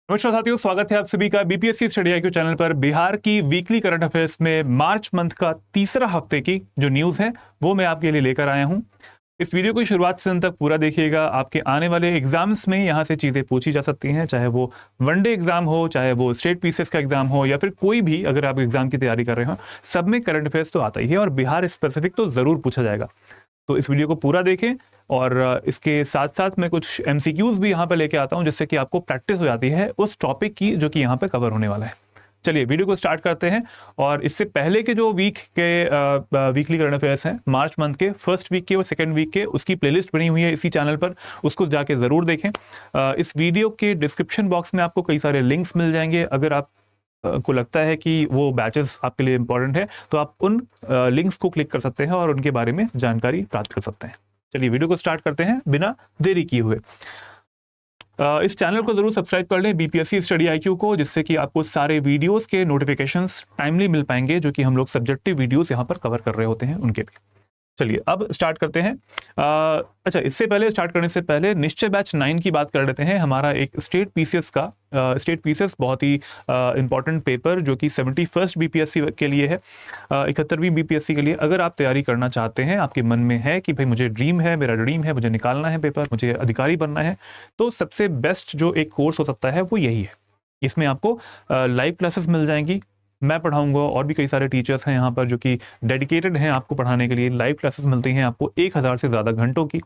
नमस्कार साथियों, स्वागत है आप सभी का बीपीएससी स्टडी आईक्यू चैनल पर। बिहार की वीकली करंट अफेयर्स में मार्च मंथ का तीसरा हफ्ते की जो न्यूज़ है वो मैं आपके लिए लेकर आया हूं। इस वीडियो को शुरुआत से अंत तक पूरा देखिएगा। आपके आने वाले एग्जाम्स में यहां से चीज़ें पूछी जा सकती हैं, चाहे वो वनडे एग्जाम हो, चाहे वो स्टेट पीसीएस का एग्जाम हो, या फिर कोई भी अगर आप एग्जाम की तैयारी कर रहे हो, सब में करंट अफेयर्स तो आता ही है और बिहार स्पेसिफिक तो ज़रूर पूछा जाएगा। तो इस वीडियो को पूरा देखें और इसके साथ साथ मैं कुछ एमसीक्यूज भी यहाँ पे लेके आता हूँ, जिससे कि आपको प्रैक्टिस हो जाती है उस टॉपिक की जो कि यहाँ पे कवर होने वाला है। चलिए वीडियो को स्टार्ट करते हैं। और इससे पहले के जो वीक के वीकली करंट अफेयर्स हैं, मार्च मंथ के फर्स्ट वीक के और सेकंड वीक के, उसकी प्लेलिस्ट बनी हुई है इसी चैनल पर, उसको जाके ज़रूर देखें। इस वीडियो के डिस्क्रिप्शन बॉक्स में आपको कई सारे लिंक्स मिल जाएंगे। अगर आप को लगता है कि वो बैचेस आपके लिए इंपॉर्टेंट है तो आप उन लिंक्स को क्लिक कर सकते हैं और उनके बारे में जानकारी प्राप्त कर सकते हैं। चलिए वीडियो को स्टार्ट करते हैं बिना देरी किए हुए। इस चैनल को जरूर सब्सक्राइब कर लें, बीपीएससी स्टडी आईक्यू को, जिससे कि आपको सारे वीडियोस के नोटिफिकेशंस टाइमली मिल पाएंगे, जो कि हम लोग सब्जेक्टिव वीडियोस यहाँ पर कवर कर रहे होते हैं उनके भी। चलिए अब स्टार्ट करते हैं। अच्छा, इससे पहले स्टार्ट करने से पहले निश्चय बैच 9 की बात कर लेते हैं। हमारा एक स्टेट पीसीएस का स्टेट पीसीएस बहुत ही इंपॉर्टेंट पेपर, जो कि 71st बीपीएससी के लिए है, 71वीं बीपीएससी के लिए। अगर आप तैयारी करना चाहते हैं, आपके मन में है कि भाई मुझे ड्रीम है, मेरा ड्रीम है, मुझे निकालना है पेपर, मुझे अधिकारी बनना है, तो सबसे बेस्ट जो एक कोर्स हो सकता है वो यही है। इसमें आपको लाइव क्लासेस मिल जाएंगी, मैं पढ़ाऊंगा, और भी कई सारे टीचर्स हैं यहाँ पर जो कि डेडिकेटेड हैं आपको पढ़ाने के लिए। लाइव क्लासेस मिलती हैं आपको 1000 से ज़्यादा घंटों की।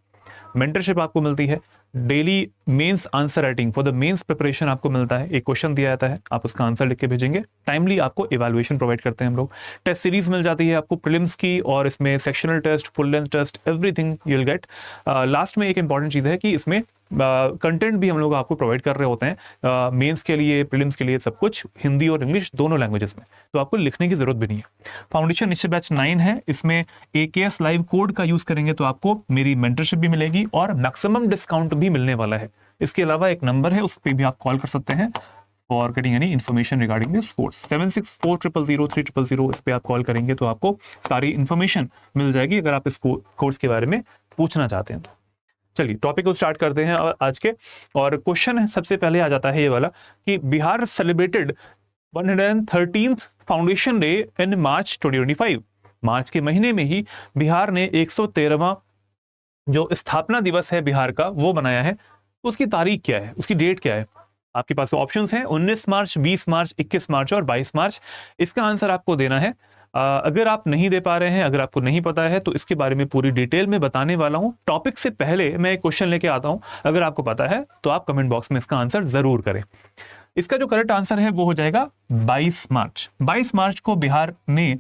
मेंटरशिप आपको मिलती है। Daily mains answer writing for the mains preparation आपको मिलता है। एक क्वेश्चन दिया जाता है, आप उसका आंसर लिख के भेजेंगे। टाइमली आपको इवैल्यूएशन प्रोवाइड करते हैं हम लोग। टेस्ट सीरीज मिल जाती है आपको प्रीलिम्स की, और इसमें sectional test, full length test, everything you will get. Last में एक इंपॉर्टेंट चीज़ है कि इसमें कंटेंट भी हम लोग आपको प्रोवाइड कर रहे होते हैं मेंस के लिए, प्रीलिम्स के लिए, सब कुछ हिंदी और इंग्लिश दोनों लैंग्वेजेस में, तो आपको लिखने की जरूरत भी नहीं है। फाउंडेशन निश्चय बैच 9 है, इसमें AKS लाइव कोड का यूज करेंगे तो आपको मेरी मेंटरशिप भी मिलेगी और मैक्सिमम डिस्काउंट भी मिलने वाला है। इसके अलावा एक नंबर है, उस पर भी आप कॉल कर सकते हैं for getting any information regarding this course. 76400300 इस पे आप कॉल करेंगे तो आपको सारी इन्फॉर्मेशन मिल जाएगी अगर आप इस कोर्स के बारे में पूछना चाहते हैं। चलिए टॉपिक को स्टार्ट करते हैं आज के। और क्वेश्चन सबसे पहले आ जाता है ये वाला कि Bihar celebrated 113th foundation day in March 2025। March के महीने में ही बिहार ने 113वां जो स्थापना दिवस है बिहार का वो मनाया है। उसकी तारीख क्या है, उसकी डेट क्या है? आपके पास ऑप्शंस हैं 19 मार्च, 20 मार्च, 21 मार्च और 22 मार्च। इसका आंसर आपको देना है। अगर आप नहीं दे पा रहे हैं, अगर आपको नहीं पता है, तो इसके बारे में पूरी डिटेल में बताने वाला हूं। टॉपिक से पहले मैं एक क्वेश्चन लेके आता हूं, अगर आपको पता है तो आप कमेंट बॉक्स में इसका आंसर जरूर करें। इसका जो करेक्ट आंसर है वो हो जाएगा 22 मार्च। 22 मार्च को बिहार ने,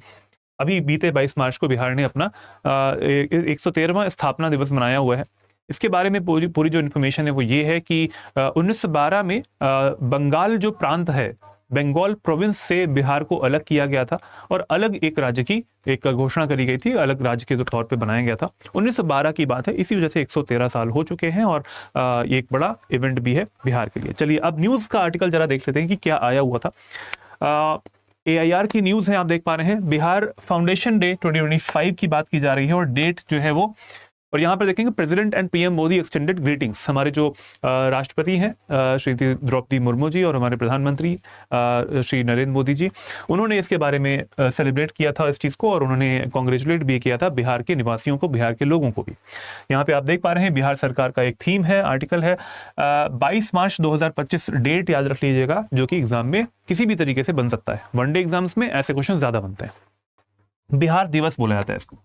अभी बीते 22 मार्च को बिहार ने अपना 113वां स्थापना दिवस मनाया हुआ है। इसके बारे में पूरी जो इन्फॉर्मेशन है वो ये है कि 1912 में बंगाल जो प्रांत है, बंगाल प्रोविंस से बिहार को अलग किया गया था और अलग एक राज्य की एक घोषणा करी गई थी, अलग राज्य के तौर पे बनाया गया था। 1912 की बात है, इसी वजह से 113 साल हो चुके हैं और ये एक बड़ा इवेंट भी है बिहार के लिए। चलिए अब न्यूज़ का आर्टिकल जरा देख लेते हैं कि क्या आया हुआ था। AIR की न्यूज़ है, आप देख पा रहे हैं। बिहार फाउंडेशन डे 2025 की बात की जा रही है और डेट जो है वो, और यहाँ पर देखेंगे president and PM Modi extended greetings. हमारे जो राष्ट्रपति हैं श्रीमती द्रौपदी मुर्मू जी और हमारे प्रधानमंत्री श्री नरेंद्र मोदी जी, उन्होंने इसके बारे में सेलिब्रेट किया था इस चीज़ को, और उन्होंने कॉन्ग्रेचुलेट भी किया था बिहार के निवासियों को, बिहार के लोगों को भी। यहाँ पे आप देख पा रहे हैं बिहार सरकार का एक थीम है, आर्टिकल है 22 मार्च 2025। डेट याद रख लीजिएगा, जो कि एग्जाम में किसी भी तरीके से बन सकता है। वनडे एग्जाम्स में ऐसे क्वेश्चन ज्यादा बनते हैं। बिहार दिवस बोला जाता है इसको।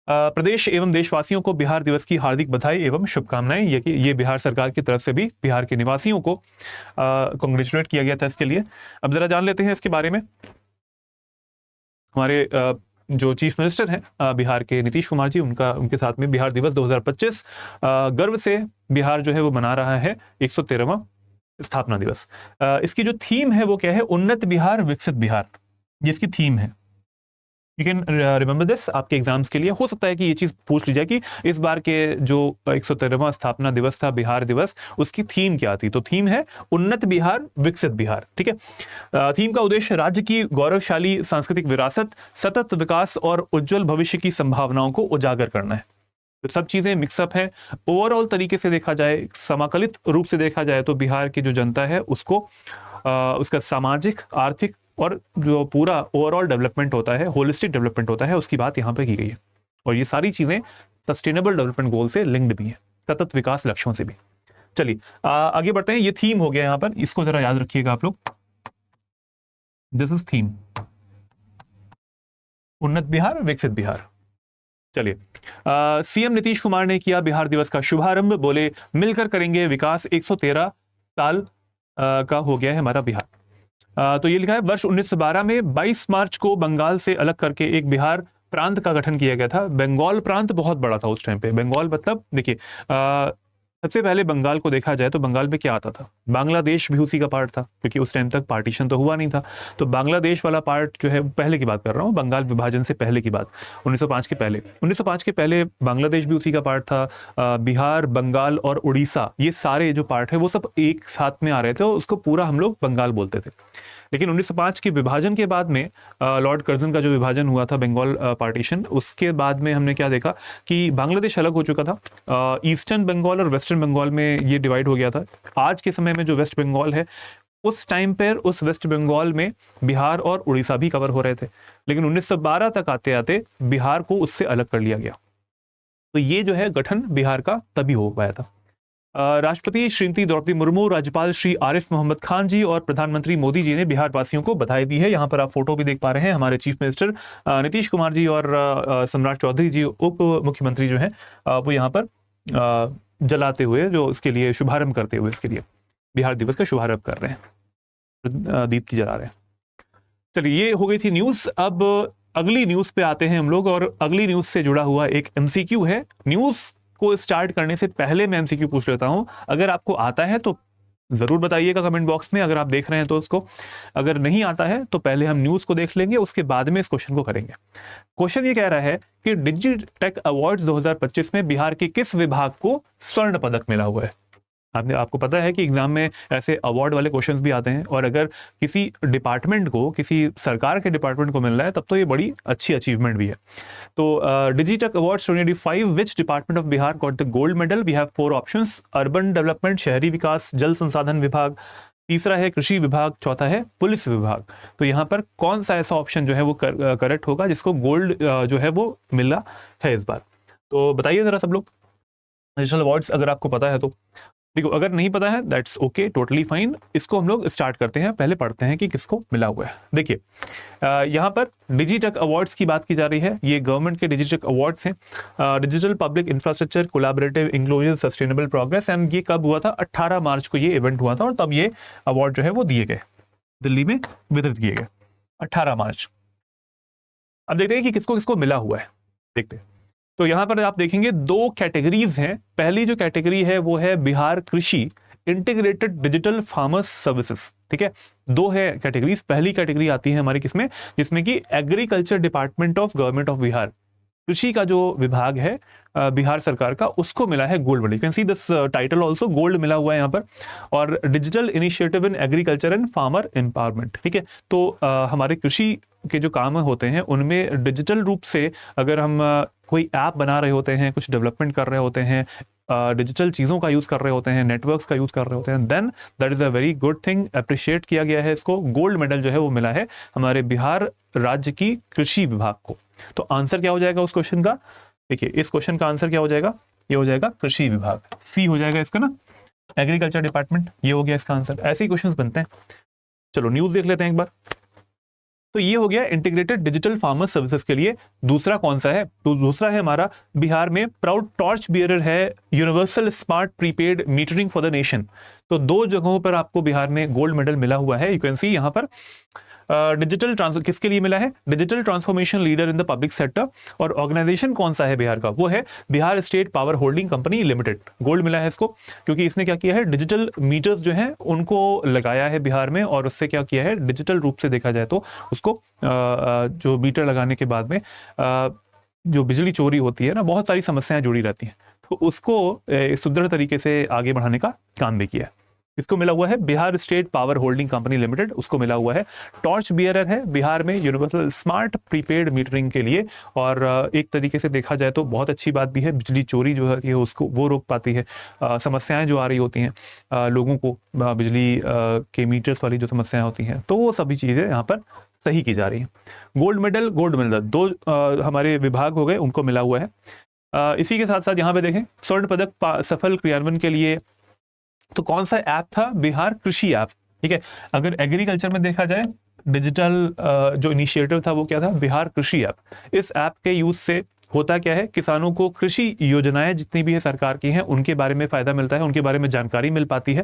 प्रदेश एवं देशवासियों को बिहार दिवस की हार्दिक बधाई एवं शुभकामनाएं। ये बिहार सरकार की तरफ से भी बिहार के निवासियों को कांग्रेचुलेट किया गया था इसके लिए। अब जरा जान लेते हैं इसके बारे में। हमारे जो चीफ मिनिस्टर हैं बिहार के नीतीश कुमार जी, उनके साथ में बिहार दिवस 2025 गर्व से बिहार जो है वो मना रहा है 113वां स्थापना दिवस। इसकी जो थीम है वो क्या है? उन्नत बिहार, विकसित बिहार, ये इसकी थीम है। यू कैन रिमेंबर दिस, आपके एग्जाम्स के लिए हो सकता है कि ये चीज पूछ ली जाए कि इस बार के जो 113वां स्थापना दिवस था बिहार दिवस, उसकी थीम क्या थी? तो थीम है उन्नत बिहार, विकसित बिहार। ठीक है। थीम का उद्देश्य राज्य की गौरवशाली सांस्कृतिक विरासत, सतत विकास और उज्जवल भविष्य की संभावनाओं को उजागर करना है। तो सब चीज़ें मिक्सअप है। ओवरऑल तरीके से देखा जाए, समाकलित रूप से देखा जाए तो बिहार की जो जनता है उसको उसका सामाजिक, आर्थिक और जो पूरा ओवरऑल डेवलपमेंट होता है, होलिस्टिक डेवलपमेंट होता है, उसकी बात यहाँ पे की गई है। और ये सारी चीज़ें सस्टेनेबल डेवलपमेंट गोल से लिंक्ड भी हैं, सतत विकास लक्ष्यों से भी। चलिए आगे बढ़ते हैं। ये थीम हो गया यहाँ पर, इसको जरा याद रखिएगा आप लोग। दिस इज थीम, उन्नत बिहार विकसित बिहार। चलिए सीएम नीतीश कुमार ने किया बिहार दिवस का शुभारंभ, बोले मिलकर करेंगे विकास, 113 साल का हो गया है हमारा बिहार। तो ये लिखा है वर्ष 1912 में 22 मार्च को बंगाल से अलग करके एक बिहार प्रांत का गठन किया गया था। बंगाल प्रांत बहुत बड़ा था उस टाइम पे। बंगाल मतलब देखिए सबसे पहले बंगाल को देखा जाए तो बंगाल में क्या आता था, बांग्लादेश भी उसी का पार्ट था, क्योंकि उस टाइम तक पार्टीशन तो हुआ नहीं था। तो बांग्लादेश वाला पार्ट जो है पहले की बात कर रहा हूँ, बंगाल विभाजन से पहले की बात, 1905 के पहले। 1905 के पहले बांग्लादेश भी उसी का पार्ट था। बिहार, बंगाल और उड़ीसा, ये सारे जो पार्ट है वो सब एक साथ में आ रहे थे और उसको पूरा हम लोग बंगाल बोलते थे। लेकिन 1905 के विभाजन के बाद में लॉर्ड कर्जन का जो विभाजन हुआ था, बंगाल पार्टीशन, उसके बाद में हमने क्या देखा कि बांग्लादेश अलग हो चुका था। ईस्टर्न बंगाल और वेस्टर्न बंगाल में ये डिवाइड हो गया था। आज के समय में जो वेस्ट बंगाल है, उस टाइम पर उस वेस्ट बंगाल में बिहार और उड़ीसा भी कवर हो रहे थे। लेकिन 1912 तक आते आते बिहार को उससे अलग कर लिया गया। तो ये जो है गठन बिहार का तभी हो पाया था। राष्ट्रपति श्रीमती द्रौपदी मुर्मू, राज्यपाल श्री आरिफ मोहम्मद खान जी और प्रधानमंत्री मोदी जी ने बिहार वासियों को बधाई दी है। यहाँ पर आप फोटो भी देख पा रहे हैं, हमारे चीफ मिनिस्टर नीतीश कुमार जी और सम्राट चौधरी जी उप मुख्यमंत्री जो हैं वो यहाँ पर जलाते हुए, जो इसके लिए शुभारंभ करते हुए इसके लिए बिहार दिवस का शुभारंभ कर रहे हैं, दीप्ति जला रहे हैं। चलिए ये हो गई थी न्यूज। अब अगली न्यूज पे आते हैं हम लोग, और अगली न्यूज से जुड़ा हुआ एक एमसीक्यू है। न्यूज को स्टार्ट करने से पहले मैं एमसीक्यू पूछ लेता हूं, अगर आपको आता है तो जरूर बताइएगा कमेंट बॉक्स में, अगर आप देख रहे हैं तो उसको। अगर नहीं आता है तो पहले हम न्यूज को देख लेंगे, उसके बाद में इस क्वेश्चन को करेंगे। क्वेश्चन ये कह रहा है कि डिजिटेक अवार्ड्स 2025 में बिहार के किस विभाग को स्वर्ण पदक मिला हुआ है। आपको पता है कि एग्जाम में ऐसे अवार्ड वाले क्वेश्चंस भी आते हैं, और अगर किसी डिपार्टमेंट को, किसी सरकार के डिपार्टमेंट को मिल रहा है तब तो ये बड़ी अच्छी अचीवमेंट भी है। तो Digitech awards 2025, which department of Bihar got the gold medal? We have 4 options, urban development, शहरी विकास, जल संसाधन विभाग, तीसरा है कृषि विभाग, चौथा है पुलिस विभाग। तो यहाँ पर कौन सा ऐसा ऑप्शन जो है वो करेक्ट होगा जिसको गोल्ड जो है वो मिला है इस बार? तो बताइए जरा सब लोग नेशनल अवार्ड्स अगर आपको पता है तो। देखो अगर नहीं पता है दैट्स ओके, टोटली फाइन। इसको हम लोग स्टार्ट करते हैं, पहले पढ़ते हैं कि किसको मिला हुआ है। देखिए यहाँ पर डिजिटेक अवार्ड्स की बात की जा रही है। ये गवर्नमेंट के डिजिटेक अवार्ड्स हैं, digital public infrastructure collaborative inclusion sustainable progress. And ये कब हुआ था? 18 मार्च को ये इवेंट हुआ था, और तब ये अवार्ड जो है वो दिए गए, दिल्ली में वितरित किए गए 18 मार्च। अब देखते हैं कि किसको किसको मिला हुआ है, देखते हैं। तो यहां पर आप देखेंगे 2 कैटेगरीज हैं। पहली जो कैटेगरी है वो है बिहार कृषि इंटीग्रेटेड डिजिटल फार्मर्स सर्विसेज। ठीक है, 2 है कैटेगरीज। पहली कैटेगरी आती है हमारी किसमें, जिसमें कि agriculture department of government of Bihar, कृषि का जो विभाग है बिहार सरकार का, उसको मिला है gold medal. You can see this title also, gold मिला हुआ है यहाँ पर। और digital initiative in agriculture and farmer empowerment. ठीक है, तो हमारे कृषि के जो काम होते हैं उनमें डिजिटल रूप से अगर हम कोई ऐप बना रहे होते हैं, कुछ डेवलपमेंट कर रहे होते हैं, डिजिटल चीज़ों का यूज़ कर रहे होते हैं, नेटवर्क्स का यूज़ कर रहे होते हैं, then that is a very good thing, appreciate किया गया है इसको। गोल्ड मेडल जो है वो मिला है हमारे बिहार राज्य की कृषि विभाग को। तो आंसर क्या हो जाएगा उस क्वेश्चन का? देखिए इस क्वेश्चन का आंसर क्या हो जाएगा? ये हो जाएगा कृषि विभाग, सी हो जाएगा इसका ना, एग्रीकल्चर डिपार्टमेंट, ये हो गया इसका आंसर। ऐसे ही क्वेश्चंस बनते हैं। चलो न्यूज़ देख लेते हैं एक बार। तो ये हो गया इंटीग्रेटेड डिजिटल फार्मर सर्विसेज के लिए। दूसरा कौन सा है? तो दूसरा है हमारा बिहार में प्राउड टॉर्च बियरर है universal smart prepaid metering for the nation. तो 2 जगहों पर आपको बिहार में गोल्ड मेडल मिला हुआ है। यू कैन सी यहाँ पर डिजिटल किसके लिए मिला है? Digital transformation leader in the public sector. और ऑर्गेनाइजेशन कौन सा है बिहार का? वो है Bihar state power holding company limited. Gold मिला है इसको क्योंकि इसने क्या किया है, डिजिटल मीटर्स जो हैं उनको लगाया है बिहार में, और उससे क्या किया है, डिजिटल रूप से देखा जाए तो उसको जो मीटर लगाने के बाद में जो बिजली चोरी होती है ना, बहुत सारी समस्याएं जुड़ी रहती हैं, तो उसको सुदृढ़ तरीके से आगे बढ़ाने का काम भी किया है। इसको मिला हुआ है Bihar state power holding company limited, उसको मिला हुआ है। टॉर्च बियरर है बिहार में यूनिवर्सल स्मार्ट प्रीपेड मीटरिंग के लिए, और एक तरीके से देखा जाए तो बहुत अच्छी बात भी है, बिजली चोरी जो है उसको वो रोक पाती है। समस्याएं जो आ रही होती हैं लोगों को बिजली के मीटर्स वाली जो समस्याएं होती हैं, तो वो सभी चीज़ें यहाँ पर सही की जा रही हैं। गोल्ड मेडल दो हमारे विभाग हो गए, उनको मिला हुआ है। इसी के साथ साथ यहाँ पे देखें स्वर्ण पदक सफल क्रियान्वयन के लिए तो कौन सा ऐप था? बिहार कृषि ऐप। ठीक है, अगर एग्रीकल्चर में देखा जाए डिजिटल जो इनिशिएटिव था वो क्या था? बिहार कृषि ऐप। इस ऐप के यूज से होता क्या है, किसानों को कृषि योजनाएं जितनी भी है सरकार की हैं उनके बारे में फायदा मिलता है, उनके बारे में जानकारी मिल पाती है।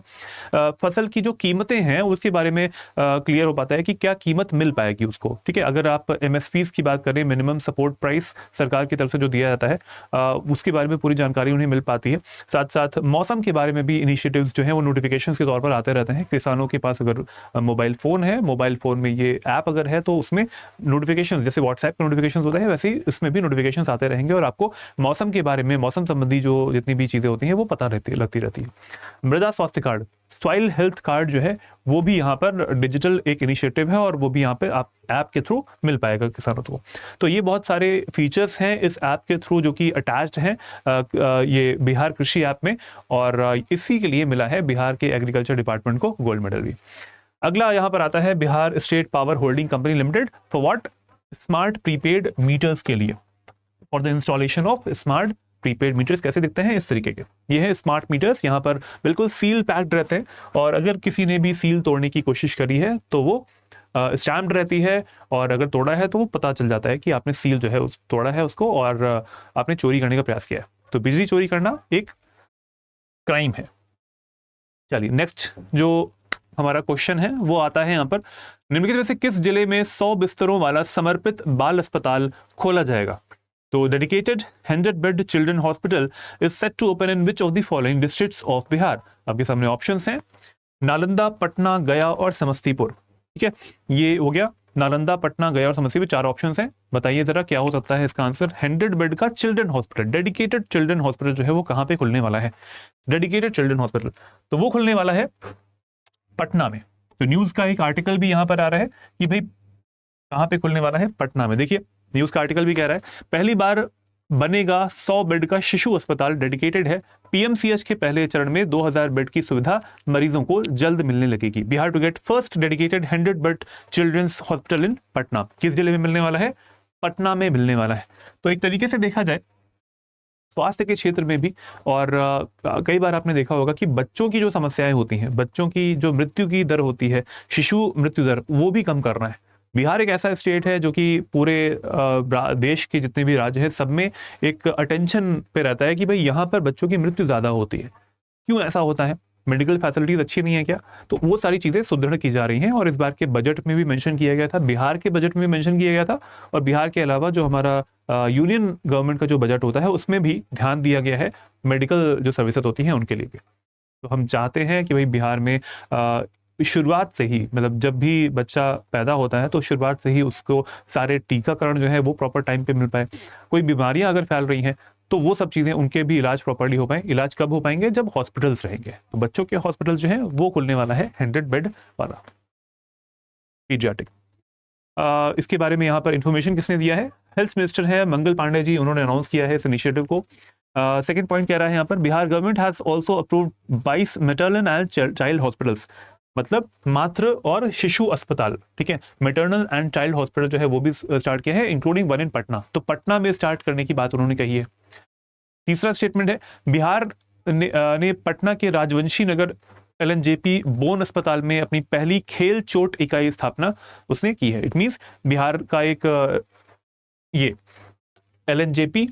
फसल की जो कीमतें हैं उसके बारे में क्लियर हो पाता है कि क्या कीमत मिल पाएगी उसको। ठीक है, अगर आप MSPs की बात करें, मिनिमम सपोर्ट प्राइस सरकार की तरफ से जो दिया जाता है उसके बारे में पूरी जानकारी उन्हें मिल पाती है। साथ साथ मौसम के बारे में भी इनिशिएटिव्स जो है वो नोटिफिकेशन के तौर पर आते रहते हैं। किसानों के पास अगर मोबाइल फोन है, मोबाइल फोन में ये ऐप अगर है तो उसमें नोटिफिकेशन, जैसे व्हाट्सएप पे नोटिफिकेशन होता है वैसे ही इसमें भी नोटिफिकेशन आते रहेंगे और आपको मौसम के बारे में, मौसम संबंधी जो जितनी भी चीजें होती हैं वो पता लगती रहती है। मृदा स्वास्थ्य कार्ड, सॉइल हेल्थ कार्ड जो है वो भी यहाँ पर डिजिटल एक इनिशिएटिव है और वो भी यहाँ पे आप ऐप के थ्रू मिल पाएगा किसानों को। तो ये बहुत सारे फीचर्स हैं इस ऐप के थ्रू जो कि अटैच्ड हैं ये बिहार कृषि ऐप में, और इसी के लिए मिला है बिहार के एग्रीकल्चर डिपार्टमेंट को गोल्ड मेडल भी। अगला यहाँ पर आता है Bihar state power holding company limited for what? Smart prepaid meters के लिए, for the installation of smart prepaid meters. कैसे दिखते हैं? इस तरीके के ये है स्मार्ट मीटर्स। यहाँ पर बिल्कुल सील पैक्ड रहते हैं और अगर किसी ने भी सील तोड़ने की कोशिश करी है तो वो स्टैम्प्ड रहती है, और अगर तोड़ा है तो वो पता चल जाता है कि आपने सील जो है उस तोड़ा है उसको और आपने चोरी करने का प्रयास किया है। तो बिजली चोरी करना एक क्राइम है। चलिए नेक्स्ट जो हमारा क्वेश्चन है वो आता है यहाँ पर, निम्नलिखित में से किस जिले में 100 बिस्तरों वाला समर्पित बाल अस्पताल खोला जाएगा? तो dedicated 100 bed children hospital is set to open in which of the following districts of Bihar? आपके सामने ऑप्शंस हैं, नालंदा, पटना, गया और समस्तीपुर। ठीक है, ये हो गया नालंदा, पटना, गया और समस्तीपुर, 4 ऑप्शंस हैं। बताइए जरा क्या हो सकता है इसका आंसर? 100 बेड का children hospital, dedicated children hospital जो है वो कहाँ पे खुलने वाला है? डेडिकेटेड चिल्ड्रन हॉस्पिटल तो वो खुलने वाला है पटना में। तो न्यूज का एक आर्टिकल भी यहाँ पर आ रहा है कि भाई कहाँ पे खुलने वाला है? पटना में। देखिए न्यूज का आर्टिकल भी कह रहा है पहली बार बनेगा 100 बेड का शिशु अस्पताल, डेडिकेटेड है। PMCH के पहले चरण में 2000 बेड की सुविधा मरीजों को जल्द मिलने लगेगी। Bihar to get first dedicated 100 bed children's hospital in Patna. किस जिले में मिलने वाला है? पटना में मिलने वाला है। तो एक तरीके से देखा जाए स्वास्थ्य के क्षेत्र में भी, और कई बार आपने देखा होगा कि बच्चों की जो समस्याएं होती हैं, बच्चों की जो मृत्यु की दर होती है, शिशु मृत्यु दर, वो भी कम करना है। बिहार एक ऐसा स्टेट है जो कि पूरे देश के जितने भी राज्य हैं सब में एक अटेंशन पे रहता है कि भाई यहाँ पर बच्चों की मृत्यु ज्यादा होती है। क्यों ऐसा होता है? मेडिकल फैसिलिटीज अच्छी नहीं है क्या? तो वो सारी चीजें सुदृढ़ की जा रही हैं और इस बार के बजट में भी मेंशन किया गया था, बिहार के बजट में भी मेंशन किया गया था, और बिहार के अलावा जो हमारा यूनियन गवर्नमेंट का जो बजट होता है उसमें भी ध्यान दिया गया है मेडिकल जो सर्विसेज होती हैं उनके लिए भी। तो हम चाहते हैं कि भाई बिहार में शुरुआत से ही, मतलब जब भी बच्चा पैदा होता है तो शुरुआत से ही उसको सारे टीकाकरण जो है वो प्रॉपर टाइम पे मिल पाए। कोई बीमारियां अगर फैल रही हैं तो वो सब चीजें उनके भी इलाज प्रॉपर्ली हो पाए। इलाज कब हो पाएंगे? जब हॉस्पिटल्स रहेंगे। तो बच्चों के हॉस्पिटल जो है वो खुलने वाला है 100 बेड वाला पीडियाट्रिक। इसके बारे में यहाँ पर इंफॉर्मेशन किसने दिया है? हेल्थ मिनिस्टर है मंगल पांडे जी, उन्होंने अनाउंस किया है इस इनिशिएटिव को। सेकंड पॉइंट कह रहा है यहाँ पर, Bihar government has also approved 22 maternal and child hospitals, मतलब मातृ और शिशु अस्पताल। ठीक है, मैटरनल एंड चाइल्ड हॉस्पिटल जो है वो भी स्टार्ट किया है, इंक्लूडिंग 1 इन पटना। तो पटना में स्टार्ट करने की बात उन्होंने कही है। तीसरा स्टेटमेंट है, बिहार ने पटना के राजवंशी नगर LNJP बोन अस्पताल में अपनी पहली खेल चोट इकाई स्थापना उसने की है। इट मींस बिहार का एक ये LNJP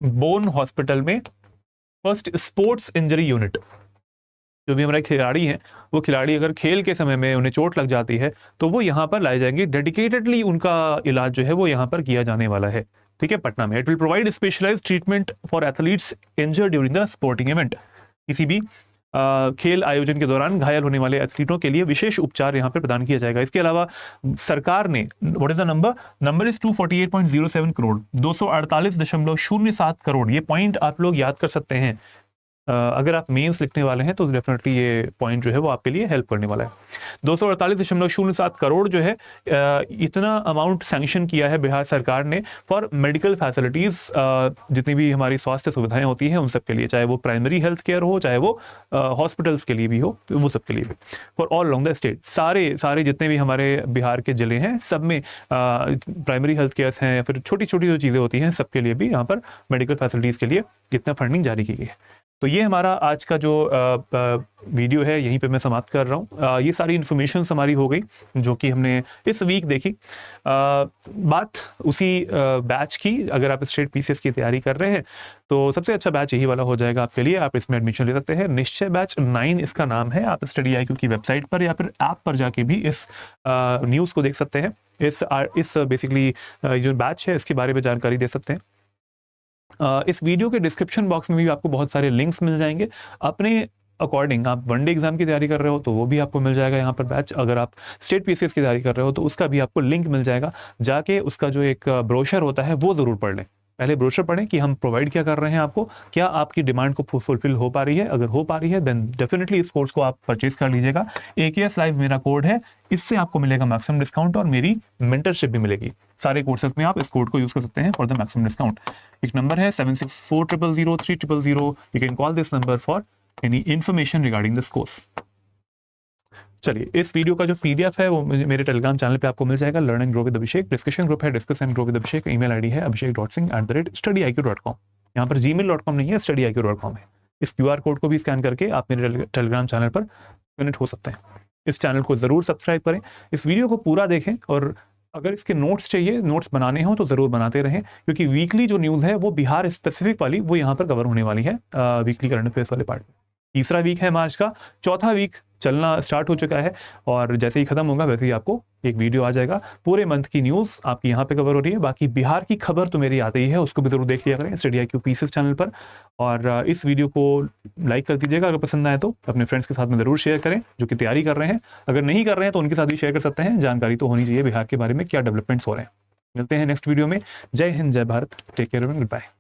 बोन हॉस्पिटल में फर्स्ट स्पोर्ट्स इंजरी यूनिट, जो भी हमारे खिलाड़ी हैं वो खिलाड़ी अगर खेल के समय में उन्हें चोट लग जाती है तो वो यहाँ पर लाए जाएंगे, डेडिकेटेडली उनका इलाज जो है वो यहाँ पर किया जाने वाला है। ठीक है, पटना में। It will provide specialised treatment for athletes injured during the sporting event. किसी भी खेल आयोजन के दौरान घायल होने वाले एथलीटों के लिए विशेष उपचार यहाँ पर प्रदान किया जाएगा। इसके अलावा सरकार ने, what is the number is 248.07 crore, 248.07 crore, ये पॉइंट आप लोग याद कर सकते हैं। अगर आप मेंस लिखने वाले हैं तो डेफिनेटली ये पॉइंट जो है वो आपके लिए हेल्प करने वाला है। 248.07 करोड़ जो है इतना अमाउंट सैंक्शन किया है बिहार सरकार ने फॉर मेडिकल फैसिलिटीज़, जितनी भी हमारी स्वास्थ्य सुविधाएं होती हैं उन सब के लिए, चाहे वो प्राइमरी हेल्थ केयर हो, चाहे वो हॉस्पिटल्स के लिए भी हो, वो सब के लिए भी, for all along the state. सारे जितने भी हमारे बिहार के जिले हैं सब में प्राइमरी हेल्थ केयर हैं या फिर छोटी छोटी जो चीज़ें होती हैं सबके लिए भी यहाँ पर मेडिकल फैसिलिटीज़ के लिए इतना फंडिंग जारी की गई है। तो ये हमारा आज का जो वीडियो है यहीं पे मैं समाप्त कर रहा हूँ। ये सारी इन्फॉर्मेशन हमारी हो गई जो कि हमने इस वीक देखी। बात उसी बैच की, अगर आप स्टेट पीसीएस की तैयारी कर रहे हैं तो सबसे अच्छा बैच यही वाला हो जाएगा आपके लिए। आप इसमें एडमिशन ले सकते हैं। निश्चय बैच 9 इसका नाम है। आप स्टडी IQ की वेबसाइट पर या फिर ऐप पर जाके भी इस न्यूज़ को देख सकते हैं। इस बेसिकली जो बैच है इसके बारे में जानकारी दे सकते हैं। इस वीडियो के डिस्क्रिप्शन बॉक्स में भी आपको बहुत सारे लिंक्स मिल जाएंगे। अपने अकॉर्डिंग आप वनडे एग्जाम की तैयारी कर रहे हो तो वो भी आपको मिल जाएगा यहाँ पर बैच। अगर आप स्टेट पीसीएस की तैयारी कर रहे हो तो उसका भी आपको लिंक मिल जाएगा। जाके उसका जो एक ब्रोशर होता है वो ज़रूर पढ़ लें। पहले ब्रोशर पढ़ें कि हम प्रोवाइड क्या कर रहे हैं आपको, क्या आपकी डिमांड को फुलफिल हो पा रही है। अगर हो पा रही है देन डेफिनेटली इस कोर्स को आप परचेज कर लीजिएगा। AKS लाइव मेरा कोड है, इससे आपको मिलेगा मैक्सिमम डिस्काउंट और मेरी मेंटरशिप भी मिलेगी। सारे कोर्सेज में आप इस कोड को यूज कर सकते हैं फॉर द मैक्सिमम डिस्काउंट। एक नंबर है 76400300। You can call this number for any information regarding this course. चलिए, इस वीडियो का जो PDF है वो मेरे टेलीग्राम चैनल पे आपको मिल जाएगा। Learn and grow with Abhishek. Discussion group है discuss and grow with Abhishek. Email ID है abhishek.singh@studyIQ.com। यहाँ पर gmail.com नहीं है, studyIQ.com है। इस QR कोड को भी स्कैन करके आप मेरे टेलीग्राम चैनल पर कनेक्ट हो सकते हैं। इस चैनल को जरूर सब्सक्राइब करें, इस वीडियो को पूरा देखें और अगर इसके नोट्स चाहिए, नोट्स बनाने हो तो ज़रूर बनाते रहें, क्योंकि वीकली जो न्यूज़ है वो बिहार स्पेसिफिक वाली वो यहाँ पर कवर होने वाली है वीकली करंट अफेयर्स वाले पार्ट में। तीसरा वीक है मार्च का, चौथा वीक चलना स्टार्ट हो चुका है और जैसे ही खत्म होगा वैसे ही आपको एक वीडियो आ जाएगा। पूरे मंथ की न्यूज़ आपकी यहाँ पे कवर हो रही है। बाकी बिहार की खबर तो मेरी आती ही है, उसको भी जरूर देख लिया करें स्टडी IQ पीसीएस चैनल पर। और इस वीडियो को लाइक कर दीजिएगा अगर पसंद आए तो। अपने फ्रेंड्स के साथ में ज़रूर शेयर करें जो कि तैयारी कर रहे हैं। अगर नहीं कर रहे हैं तो उनके साथ भी शेयर कर सकते हैं। जानकारी तो होनी चाहिए बिहार के बारे में क्या डेवलपमेंट्स हो रहे हैं। मिलते हैं नेक्स्ट वीडियो में। जय हिंद, जय Bharat, take care and good bye.